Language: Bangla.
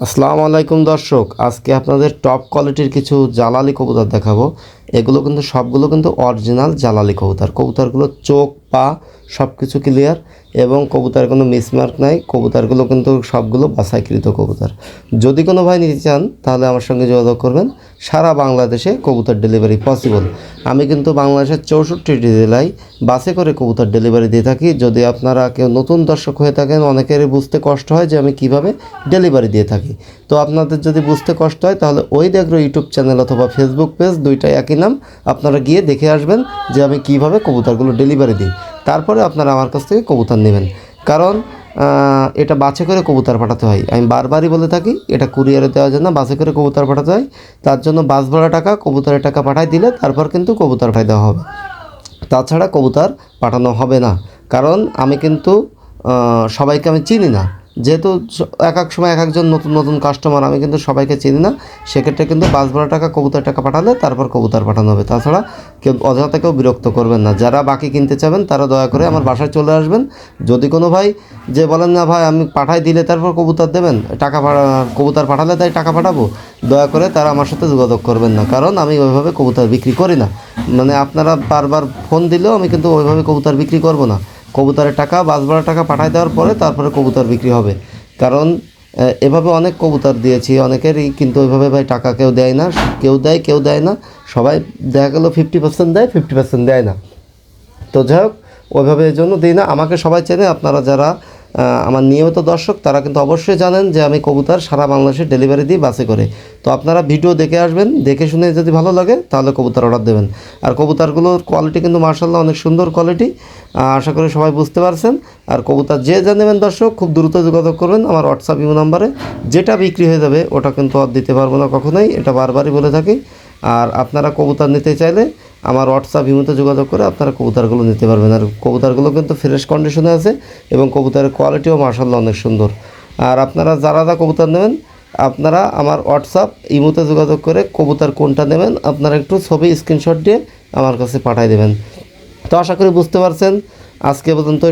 আসসালামু আলাইকুম দর্শক, আজকে আপনাদের টপ কোয়ালিটির কিছু জালালি কবুতর দেখাবো। এগুলো কিন্তু সবগুলো কিন্তু অরিজিনাল জালালি কবুতর। কবুতরগুলোর চোখ পা সব কিছু ক্লিয়ার এবং কবুতরের কোনো মিসমার্ক নাই। কবুতরগুলো কিন্তু সবগুলো বাছাইকৃত কবুতর। যদি কোনো ভাই নিতে চান তাহলে আমার সঙ্গে যোগাযোগ করবেন। সারা বাংলাদেশে কবুতর ডেলিভারি পসিবল। আমি কিন্তু বাংলাদেশের 64টি জেলায় বাসে করে কবুতর ডেলিভারি দিয়ে থাকি। যদি আপনারা কেউ নতুন দর্শক হয়ে থাকেন, অনেকেরই বুঝতে কষ্ট হয় যে আমি কিভাবে ডেলিভারি দিয়ে থাকি। তো আপনাদের যদি বুঝতে কষ্ট হয় তাহলে ওই দেখো ইউটিউব চ্যানেল অথবা ফেসবুক পেজ, দুইটাই একই নাম, আপনারা গিয়ে দেখে আসবেন যে আমি কিভাবে কবুতরগুলো ডেলিভারি দিই। তারপরে আপনারা আমার কাছ থেকে কবুতর নেবেন, কারণ এটা বাছে করে কবুতর পাঠাতে হয়। আমি বারবারই বলে থাকি, এটা কুরিয়ারে দেওয়ার জন্য বাসে করে কবুতর পাঠাতে হয়। তার জন্য বাস ভাড়া টাকা, কবুতরের টাকা পাঠাই দিলে তারপর কিন্তু কবুতর পাঠাই দেওয়া হবে। তাছাড়া কবুতর পাঠানো হবে না, কারণ আমি কিন্তু সবাইকে আমি চিনি না। যেহেতু এক এক সময় এক একজন নতুন নতুন কাস্টমার, আমি কিন্তু সবাইকে চিনি না। সেক্ষেত্রে কিন্তু বাস ভাড়া টাকা, কবুতর টাকা পাঠালে তারপর কবুতর পাঠানো হবে। তাছাড়া কেউ অযথা কেউ বিরক্ত করবেন না। যারা বাকি কিনতে চাবেন তারা দয়া করে আমার বাসায় চলে আসবেন। যদি কোনো ভাই যে বলেন না ভাই আমি পাঠাই দিলে তারপর কবুতর দেবেন, টাকা কবুতর পাঠালে তাই টাকা পাঠাবো, দয়া করে তারা আমার সাথে যোগাযোগ করবেন না, কারণ আমি ওইভাবে কবুতর বিক্রি করি না। মানে আপনারা বারবার ফোন দিলেও আমি কিন্তু ওইভাবে কবুতর বিক্রি করব না। কবুতরের টাকা, বাস ভাড়া টাকা পাঠাই দেওয়ার পরে তারপরে কবুতর বিক্রি হবে। কারণ এভাবে অনেক কবুতর দিয়েছি, অনেকেরই কিন্তু ওইভাবে ভাই টাকা কেউ দেয় না, কেউ দেয় কেউ দেয় না। সবাই দেখা গেলো 50% দেয়, 50% দেয় না। তো যাই হোক, ওইভাবে এই জন্য দিই না। আমাকে সবাই চেনে, আপনারা যারা আমার নিয়মিত দর্শক তারা কিন্তু অবশ্যই জানেন যে আমি কবুতর সারা বাংলাদেশে ডেলিভারি দিই বাসে করে। তো আপনারা ভিডিও দেখে আসবেন, দেখে শুনে যদি ভালো লাগে তাহলে কবুতর অর্ডার দেবেন। আর কবুতরগুলোর কোয়ালিটি কিন্তু মার্শাল্লাহ অনেক সুন্দর কোয়ালিটি, আশা করি সবাই বুঝতে পারছেন। আর কবুতর যে যা নেবেন দর্শক, খুব দ্রুত যোগাযোগ করবেন আমার হোয়াটসঅ্যাপ ইমো নাম্বারে। যেটা বিক্রি হয়ে যাবে ওটা কিন্তু আর দিতে পারবো না কখনোই, এটা বারবারই বলে থাকি। আর আপনারা কবুতর নিতে চাইলে আমার হোয়াটসঅ্যাপ ইমোতে যোগাযোগ করে আপনারা কবুতরগুলো নিতে পারবেন। আর কবুতরগুলো কিন্তু ফ্রেশ কন্ডিশনে আছে এবং কবুতরের কোয়ালিটিও মাশাআল্লাহ অনেক সুন্দর। আর আপনারা যারা কবুতর নেবেন, আপনারা আমার হোয়াটসঅ্যাপ ইমোতে যোগাযোগ করে কবুতর কোনটা নেবেন আপনারা একটু ছবি স্ক্রিনশট দিয়ে আমার কাছে পাঠিয়ে দেবেন। তো আশা করি বুঝতে পারছেন। আজকে পর্যন্ত